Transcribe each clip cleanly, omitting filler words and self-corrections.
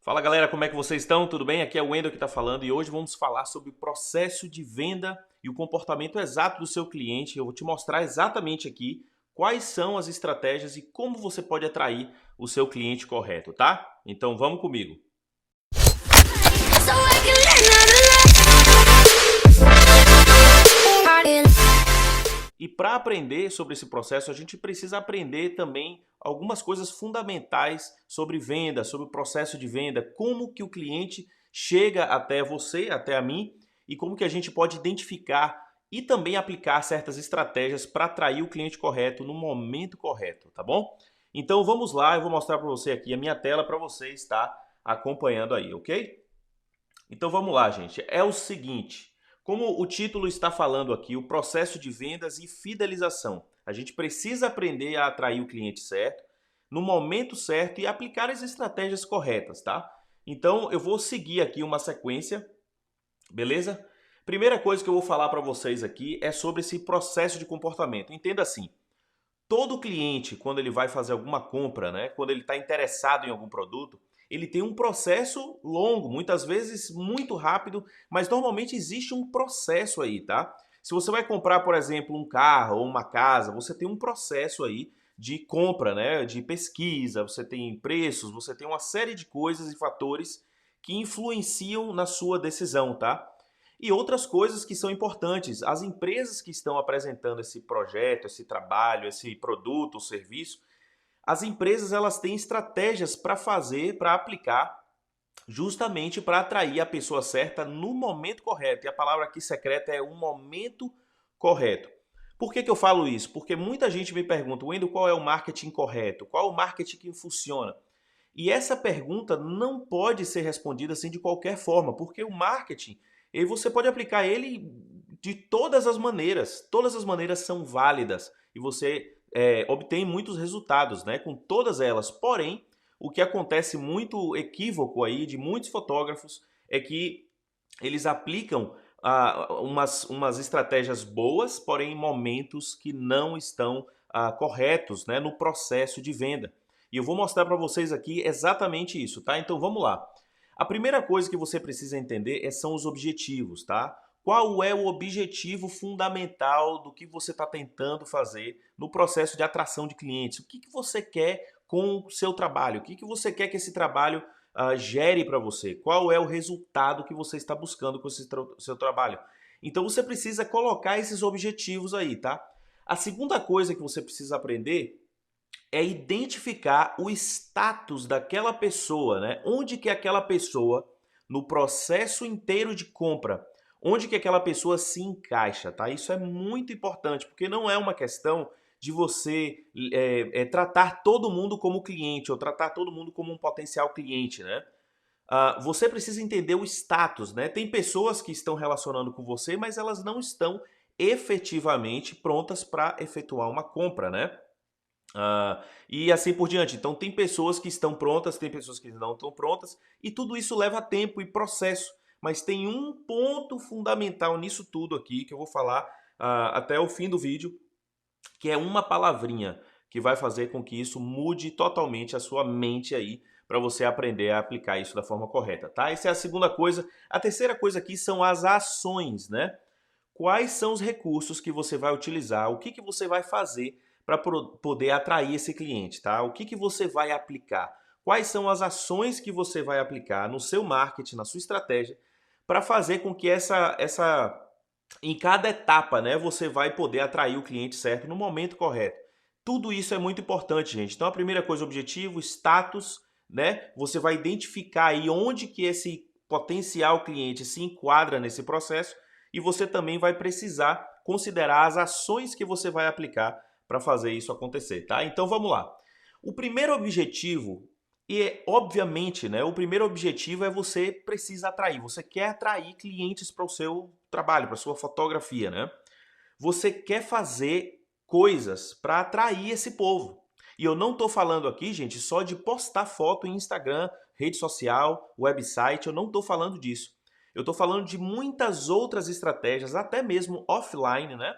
Fala galera, como é que vocês estão? Tudo bem? Aqui é o Wendel que está falando e hoje vamos falar sobre o processo de venda e o comportamento exato do seu cliente. Eu vou te mostrar exatamente aqui quais são as estratégias e como você pode atrair o seu cliente correto, tá? Então vamos comigo. E para aprender sobre esse processo, a gente precisa aprender também algumas coisas fundamentais sobre venda, sobre o processo de venda, como que o cliente chega até você, até a mim, e como que a gente pode identificar e também aplicar certas estratégias para atrair o cliente correto no momento correto, tá bom? Então vamos lá, eu vou mostrar para você aqui a minha tela para você estar acompanhando aí, ok? Então vamos lá, gente. É o seguinte, como o título está falando aqui, o processo de vendas e fidelização. A gente precisa aprender a atrair o cliente certo, no momento certo e aplicar as estratégias corretas, tá? Então eu vou seguir aqui uma sequência, beleza? Primeira coisa que eu vou falar para vocês aqui é sobre esse processo de comportamento. Entenda assim, todo cliente, quando ele vai fazer alguma compra, né, quando ele está interessado em algum produto, ele tem um processo longo, muitas vezes muito rápido, mas normalmente existe um processo aí, tá? Se você vai comprar, por exemplo, um carro ou uma casa, você tem um processo aí de compra, né, de pesquisa, você tem preços, você tem uma série de coisas e fatores que influenciam na sua decisão, tá? E outras coisas que são importantes. As empresas que estão apresentando esse projeto, esse trabalho, esse produto ou serviço, as empresas elas têm estratégias para fazer, para aplicar, justamente para atrair a pessoa certa no momento correto. E a palavra aqui secreta é o momento correto. Por que eu falo isso? Porque muita gente me pergunta, Wendel, qual é o marketing correto? Qual é o marketing que funciona? E essa pergunta não pode ser respondida assim de qualquer forma, porque o marketing, você pode aplicar ele de todas as maneiras são válidas e você obtém muitos resultados, né, com todas elas. Porém, o que acontece muito equívoco aí de muitos fotógrafos é que eles aplicam umas estratégias boas, porém em momentos que não estão corretos, né, no processo de venda. E eu vou mostrar para vocês aqui exatamente isso, tá? Então vamos lá. A primeira coisa que você precisa entender são os objetivos, tá? Qual é o objetivo fundamental do que você está tentando fazer no processo de atração de clientes? O que você quer com o seu trabalho? O que você quer que esse trabalho gere para você? Qual é o resultado que você está buscando com esse seu trabalho? Então você precisa colocar esses objetivos aí, tá? A segunda coisa que você precisa aprender é identificar o status daquela pessoa, né? Onde que aquela pessoa, no processo inteiro de compra, onde que aquela pessoa se encaixa, tá? Isso é muito importante, porque não é uma questão de você tratar todo mundo como cliente ou tratar todo mundo como um potencial cliente, né? Você precisa entender o status, né? Tem pessoas que estão relacionando com você, mas elas não estão efetivamente prontas para efetuar uma compra, né? E assim por diante. Então tem pessoas que estão prontas, tem pessoas que não estão prontas, e tudo isso leva tempo e processo. Mas tem um ponto fundamental nisso tudo aqui, que eu vou falar até o fim do vídeo, que é uma palavrinha que vai fazer com que isso mude totalmente a sua mente aí, para você aprender a aplicar isso da forma correta, tá? Essa é a segunda coisa. A terceira coisa aqui são as ações, né? Quais são os recursos que você vai utilizar, o que você vai fazer para poder atrair esse cliente, tá? O que você vai aplicar? Quais são as ações que você vai aplicar no seu marketing, na sua estratégia, para fazer com que em cada etapa, né, você vai poder atrair o cliente certo no momento correto. Tudo isso é muito importante, gente. Então a primeira coisa, objetivo, status, né? Você vai identificar aí onde que esse potencial cliente se enquadra nesse processo e você também vai precisar considerar as ações que você vai aplicar para fazer isso acontecer, tá? Então vamos lá. O primeiro objetivo, obviamente, né? O primeiro objetivo é você precisa atrair, você quer atrair clientes para o seu trabalho, para a sua fotografia, né? Você quer fazer coisas para atrair esse povo. E eu não estou falando aqui, gente, só de postar foto em Instagram, rede social, website, eu não estou falando disso. Eu estou falando de muitas outras estratégias, até mesmo offline, né?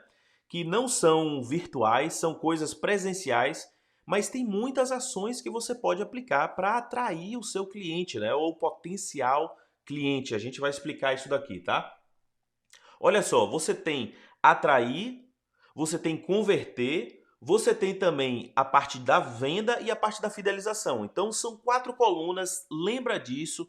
Que não são virtuais, são coisas presenciais, mas tem muitas ações que você pode aplicar para atrair o seu cliente, né? Ou potencial cliente. A gente vai explicar isso daqui, tá? Olha só, você tem atrair, você tem converter, você tem também a parte da venda e a parte da fidelização. Então são 4 colunas, lembra disso,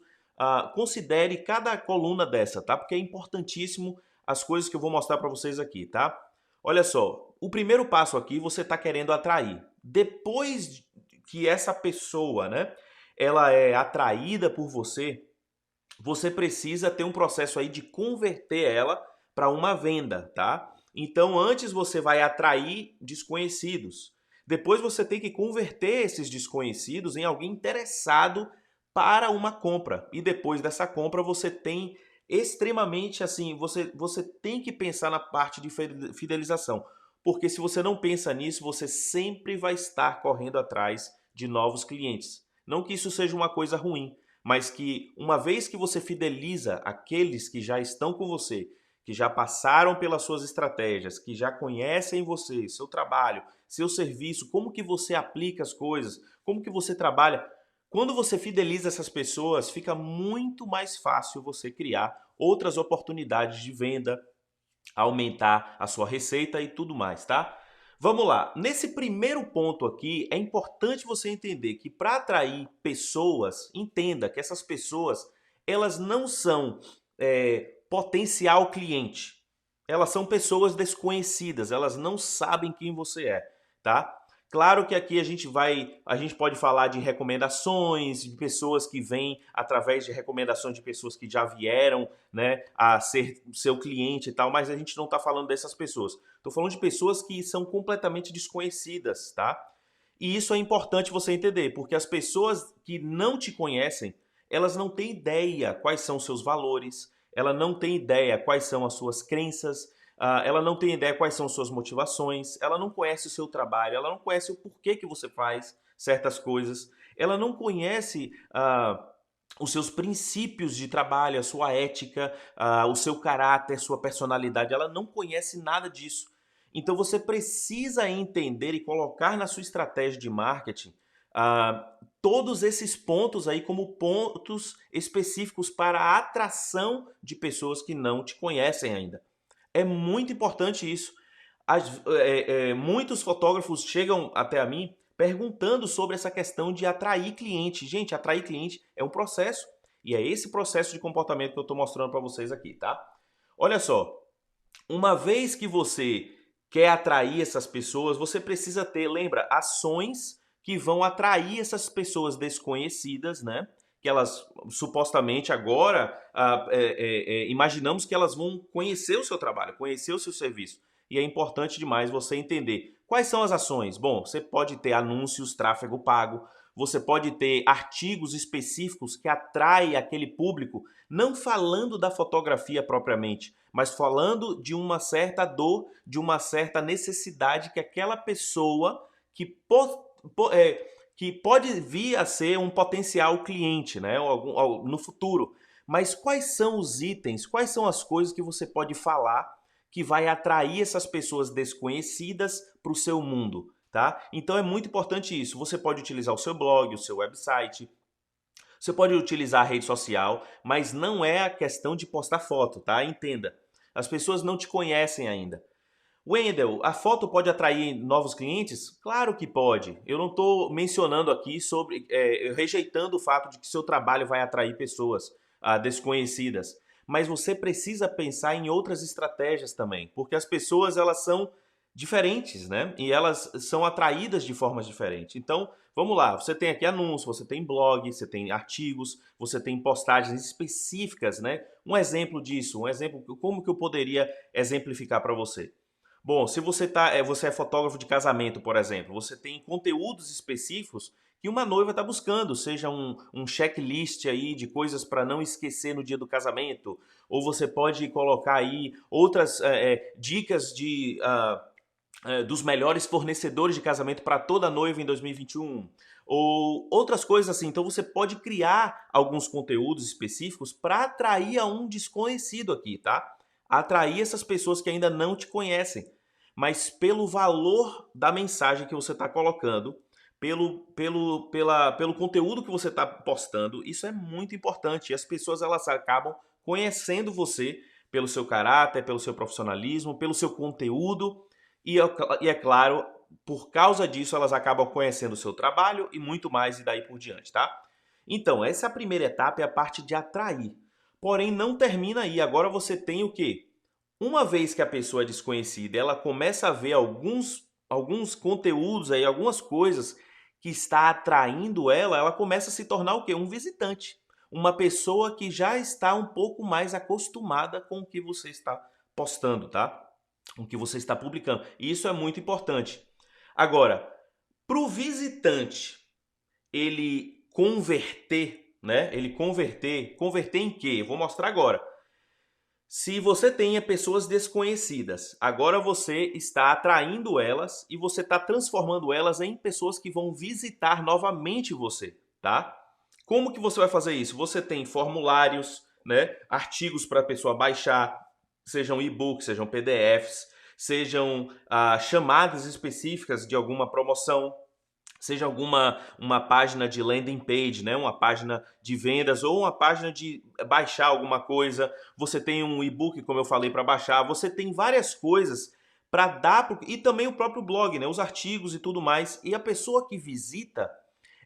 considere cada coluna dessa, tá? Porque é importantíssimo as coisas que eu vou mostrar para vocês aqui, tá? Olha só, o primeiro passo aqui você está querendo atrair. Depois que essa pessoa, né, ela é atraída por você, você precisa ter um processo aí de converter ela para uma venda, tá? Então, antes você vai atrair desconhecidos. Depois você tem que converter esses desconhecidos em alguém interessado para uma compra. E depois dessa compra você tem extremamente assim, você tem que pensar na parte de fidelização. Porque se você não pensa nisso, você sempre vai estar correndo atrás de novos clientes. Não que isso seja uma coisa ruim, mas que uma vez que você fideliza aqueles que já estão com você, que já passaram pelas suas estratégias, que já conhecem você, seu trabalho, seu serviço, como que você aplica as coisas, como que você trabalha, quando você fideliza essas pessoas, fica muito mais fácil você criar outras oportunidades de venda, aumentar a sua receita e tudo mais, tá? Vamos lá. Nesse primeiro ponto aqui, é importante você entender que para atrair pessoas, entenda que essas pessoas, elas não são potencial cliente. Elas são pessoas desconhecidas, elas não sabem quem você é, tá? Claro que aqui a gente pode falar de recomendações, de pessoas que vêm através de recomendações de pessoas que já vieram, né, a ser seu cliente e tal, mas a gente não está falando dessas pessoas. Estou falando de pessoas que são completamente desconhecidas, tá? E isso é importante você entender, porque as pessoas que não te conhecem, elas não têm ideia quais são os seus valores, ela não tem ideia quais são as suas crenças, ela não tem ideia quais são as suas motivações, ela não conhece o seu trabalho, ela não conhece o porquê que você faz certas coisas, ela não conhece os seus princípios de trabalho, a sua ética, o seu caráter, sua personalidade, ela não conhece nada disso. Então você precisa entender e colocar na sua estratégia de marketing todos esses pontos aí como pontos específicos para a atração de pessoas que não te conhecem ainda. É muito importante isso. Muitos fotógrafos chegam até a mim perguntando sobre essa questão de atrair cliente. Gente, atrair cliente é um processo. E é esse processo de comportamento que eu estou mostrando para vocês aqui, tá? Olha só, uma vez que você quer atrair essas pessoas, você precisa ter, lembra, ações que vão atrair essas pessoas desconhecidas, né? Que elas supostamente agora imaginamos que elas vão conhecer o seu trabalho, conhecer o seu serviço. E é importante demais você entender quais são as ações. Bom, você pode ter anúncios, tráfego pago, você pode ter artigos específicos que atraem aquele público, não falando da fotografia propriamente, mas falando de uma certa dor, de uma certa necessidade que aquela pessoa que pode vir a ser um potencial cliente, né, no futuro. Mas quais são os itens, quais são as coisas que você pode falar que vai atrair essas pessoas desconhecidas para o seu mundo, tá? Então é muito importante isso. Você pode utilizar o seu blog, o seu website, você pode utilizar a rede social, mas não é a questão de postar foto, tá? Entenda. As pessoas não te conhecem ainda. Wendel, a foto pode atrair novos clientes? Claro que pode. Eu não estou mencionando aqui sobre, rejeitando o fato de que seu trabalho vai atrair pessoas desconhecidas. Mas você precisa pensar em outras estratégias também, porque as pessoas elas são diferentes, né? E elas são atraídas de formas diferentes. Então, vamos lá. Você tem aqui anúncio, você tem blog, você tem artigos, você tem postagens específicas, né? Um exemplo disso, como que eu poderia exemplificar para você? Bom, se você você é fotógrafo de casamento, por exemplo, você tem conteúdos específicos que uma noiva está buscando, seja um checklist aí de coisas para não esquecer no dia do casamento, ou você pode colocar aí outras dicas dos melhores fornecedores de casamento para toda noiva em 2021, ou outras coisas assim. Então você pode criar alguns conteúdos específicos para atrair a um desconhecido aqui, tá? Atrair essas pessoas que ainda não te conhecem, mas pelo valor da mensagem que você está colocando, pelo conteúdo que você está postando. Isso é muito importante. E as pessoas elas acabam conhecendo você pelo seu caráter, pelo seu profissionalismo, pelo seu conteúdo e é claro, por causa disso elas acabam conhecendo o seu trabalho e muito mais e daí por diante, tá? Então, essa primeira etapa é a parte de atrair. Porém, não termina aí. Agora você tem o quê? Uma vez que a pessoa é desconhecida, ela começa a ver alguns conteúdos aí, algumas coisas que está atraindo ela, ela começa a se tornar o quê? Um visitante. Uma pessoa que já está um pouco mais acostumada com o que você está postando, tá? Com o que você está publicando. E isso é muito importante. Agora, para o visitante, ele converter, né? Ele converter em quê? Eu vou mostrar agora. Se você tem pessoas desconhecidas, agora você está atraindo elas e você está transformando elas em pessoas que vão visitar novamente você, tá? Como que você vai fazer isso? Você tem formulários, né? Artigos para a pessoa baixar, sejam e-books, sejam PDFs, sejam chamadas específicas de alguma promoção, seja uma página de landing page, né? Uma página de vendas ou uma página de baixar alguma coisa. Você tem um e-book, como eu falei, para baixar. Você tem várias coisas para dar e também o próprio blog, né? Os artigos e tudo mais. E a pessoa que visita,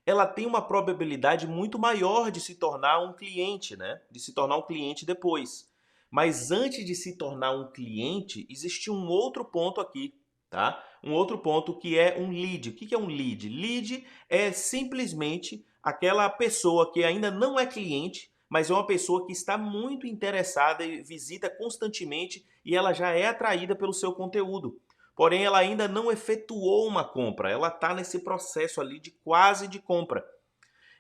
ela tem uma probabilidade muito maior de se tornar um cliente, né? De se tornar um cliente depois. Mas antes de se tornar um cliente, existe um outro ponto aqui, tá? Um outro ponto que é um lead. O que é um lead? Lead é simplesmente aquela pessoa que ainda não é cliente, mas é uma pessoa que está muito interessada e visita constantemente e ela já é atraída pelo seu conteúdo. Porém, ela ainda não efetuou uma compra, ela está nesse processo ali de quase de compra.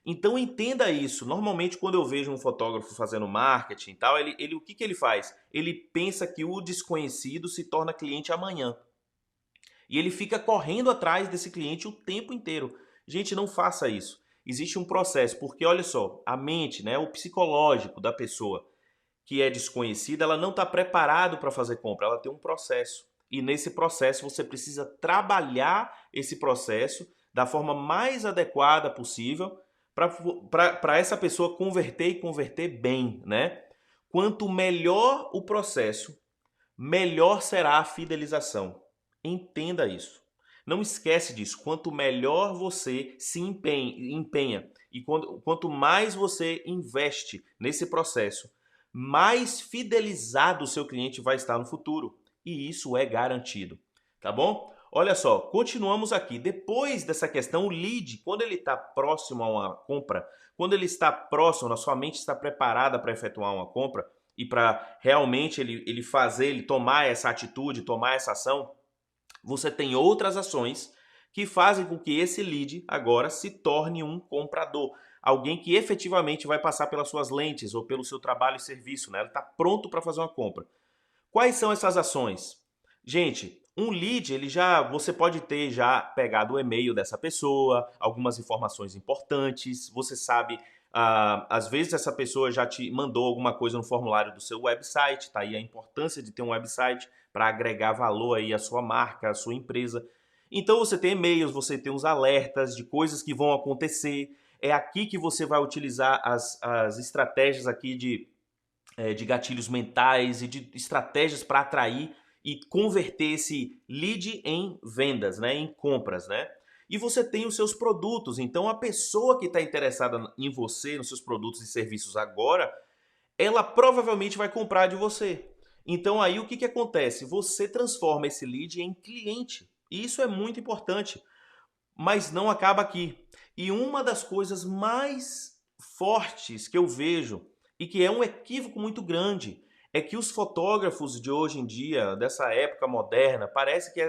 Então entenda isso. Normalmente quando eu vejo um fotógrafo fazendo marketing e tal, o que ele faz? Ele pensa que o desconhecido se torna cliente amanhã. E ele fica correndo atrás desse cliente o tempo inteiro. Gente, não faça isso. Existe um processo, porque olha só, a mente, né, o psicológico da pessoa que é desconhecida, ela não está preparada para fazer compra, ela tem um processo. E nesse processo você precisa trabalhar esse processo da forma mais adequada possível para essa pessoa converter e converter bem, né? Quanto melhor o processo, melhor será a fidelização. Entenda isso. Não esquece disso. Quanto melhor você se empenha e quanto mais você investe nesse processo, mais fidelizado o seu cliente vai estar no futuro. E isso é garantido. Tá bom? Olha só, continuamos aqui. Depois dessa questão, o lead, quando ele está próximo a uma compra, quando ele está próximo, a sua mente está preparada para efetuar uma compra e para realmente ele tomar essa atitude, tomar essa ação, você tem outras ações que fazem com que esse lead agora se torne um comprador. Alguém que efetivamente vai passar pelas suas lentes ou pelo seu trabalho e serviço, né? Ele está pronto para fazer uma compra. Quais são essas ações? Gente, um lead, você pode ter já pegado o e-mail dessa pessoa, algumas informações importantes, você sabe, às vezes essa pessoa já te mandou alguma coisa no formulário do seu website, tá aí a importância de ter um website para agregar valor aí à sua marca, à sua empresa. Então você tem e-mails, você tem os alertas de coisas que vão acontecer, é aqui que você vai utilizar as estratégias aqui de gatilhos mentais e de estratégias para atrair e converter esse lead em vendas, né, em compras, né? E você tem os seus produtos, então a pessoa que está interessada em você, nos seus produtos e serviços agora, ela provavelmente vai comprar de você. Então aí o que acontece? Você transforma esse lead em cliente. E isso é muito importante, mas não acaba aqui. E uma das coisas mais fortes que eu vejo e que é um equívoco muito grande é que os fotógrafos de hoje em dia, dessa época moderna, parece que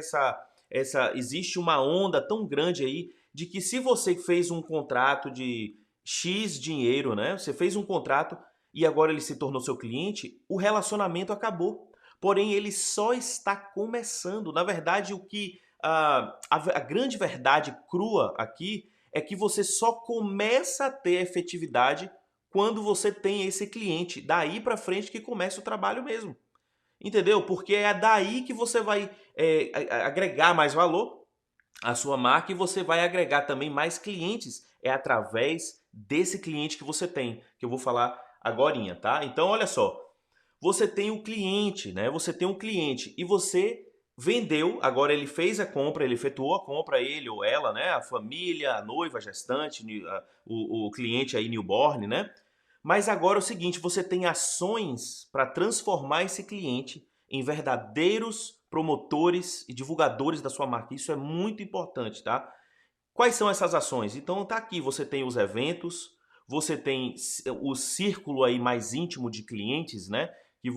existe uma onda tão grande aí de que se você fez um contrato de X dinheiro, né? Você fez um contrato e agora ele se tornou seu cliente, o relacionamento acabou. Porém, ele só está começando. Na verdade, a grande verdade crua aqui é que você só começa a ter efetividade quando você tem esse cliente. Daí para frente que começa o trabalho mesmo. Entendeu? Porque é daí que você vai agregar mais valor. a sua marca e você vai agregar também mais clientes. É através desse cliente que você tem, que eu vou falar agorinha, tá? Então, olha só, você tem o cliente, né? Você tem um cliente e você vendeu, agora ele fez a compra, ele efetuou a compra, ele ou ela, né? A família, a noiva, a gestante, o cliente aí newborn, né? Mas agora é o seguinte, você tem ações para transformar esse cliente em verdadeiros promotores e divulgadores da sua marca. Isso é muito importante, tá? Quais são essas ações? Então tá aqui, você tem os eventos, você tem o círculo aí mais íntimo de clientes, né? Que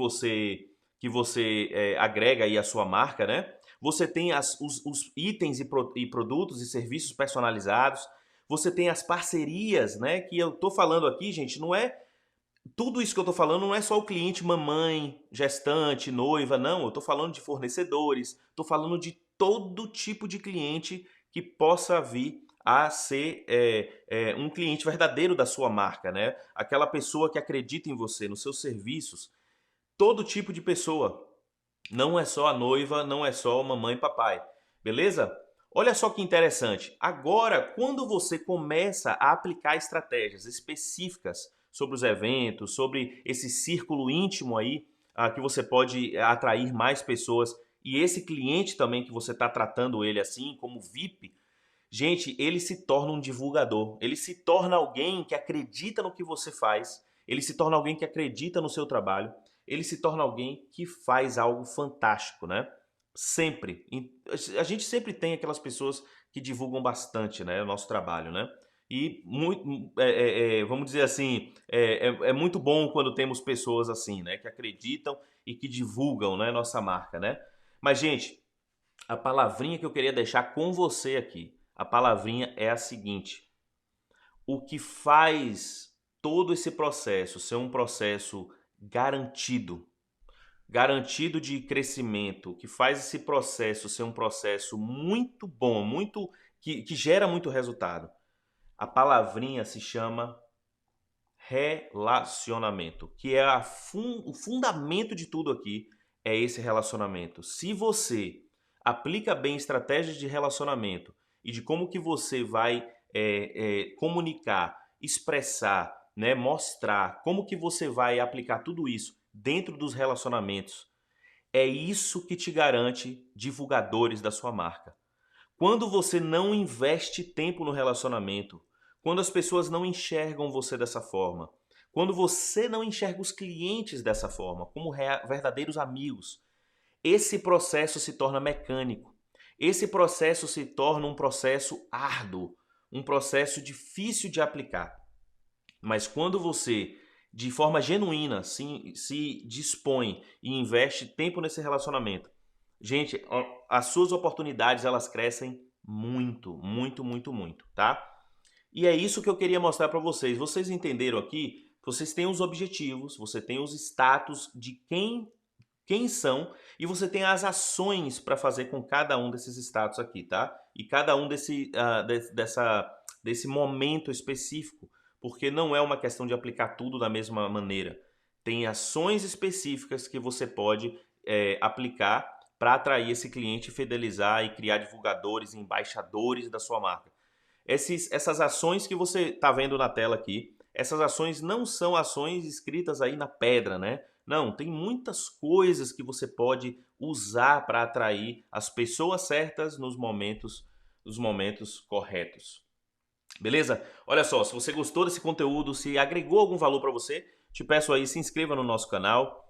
você agrega aí a sua marca, né? Você tem os itens e produtos e serviços personalizados. Você tem as parcerias, né? Que eu tô falando aqui, gente, não é tudo isso que eu tô falando não é só o cliente mamãe, gestante, noiva, não. Eu tô falando de fornecedores, tô falando de todo tipo de cliente que possa vir a ser um cliente verdadeiro da sua marca, né? Aquela pessoa que acredita em você, nos seus serviços. Todo tipo de pessoa. Não é só a noiva, não é só mamãe e papai. Beleza? Olha só que interessante. Agora, quando você começa a aplicar estratégias específicas sobre os eventos, sobre esse círculo íntimo aí, que você pode atrair mais pessoas, e esse cliente também que você está tratando ele assim, como VIP, gente, ele se torna um divulgador. Ele se torna alguém que acredita no que você faz. Ele se torna alguém que acredita no seu trabalho. Ele se torna alguém que faz algo fantástico, né? Sempre. A gente sempre tem aquelas pessoas que divulgam bastante, né, o nosso trabalho, né? E muito, vamos dizer assim, é muito bom quando temos pessoas assim, né, que acreditam e que divulgam, né, nossa marca, né? Mas, gente, a palavrinha que eu queria deixar com você aqui, a palavrinha é a seguinte: o que faz todo esse processo ser um processo garantido, garantido de crescimento, o que faz esse processo ser um processo muito bom, muito que gera muito resultado, a palavrinha se chama relacionamento, que é o fundamento de tudo aqui é esse relacionamento. Se você aplica bem estratégias de relacionamento e de como que você vai comunicar, expressar, né, mostrar, como que você vai aplicar tudo isso dentro dos relacionamentos, é isso que te garante divulgadores da sua marca. Quando você não investe tempo no relacionamento, quando as pessoas não enxergam você dessa forma, quando você não enxerga os clientes dessa forma, como verdadeiros amigos, esse processo se torna mecânico. Esse processo se torna um processo árduo, um processo difícil de aplicar. Mas quando você, de forma genuína, se dispõe e investe tempo nesse relacionamento, gente, as suas oportunidades elas crescem muito, muito, muito, muito, tá? E é isso que eu queria mostrar para vocês. Vocês entenderam aqui? Vocês têm os objetivos, você tem os status de quem são e você tem as ações para fazer com cada um desses status aqui, tá? E cada um desse momento específico, porque não é uma questão de aplicar tudo da mesma maneira. Tem ações específicas que você pode aplicar para atrair esse cliente, fidelizar e criar divulgadores, embaixadores da sua marca. Essas ações que você está vendo na tela aqui, essas ações não são ações escritas aí na pedra, né? Não, tem muitas coisas que você pode usar para atrair as pessoas certas nos momentos corretos. Beleza? Olha só, se você gostou desse conteúdo, se agregou algum valor para você, te peço aí, se inscreva no nosso canal.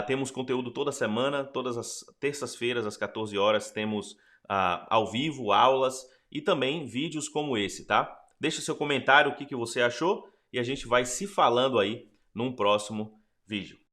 Temos conteúdo toda semana, todas as terças-feiras, às 14 horas, temos ao vivo aulas e também vídeos como esse, tá? Deixa seu comentário, o que você achou, e a gente vai se falando aí num próximo vídeo.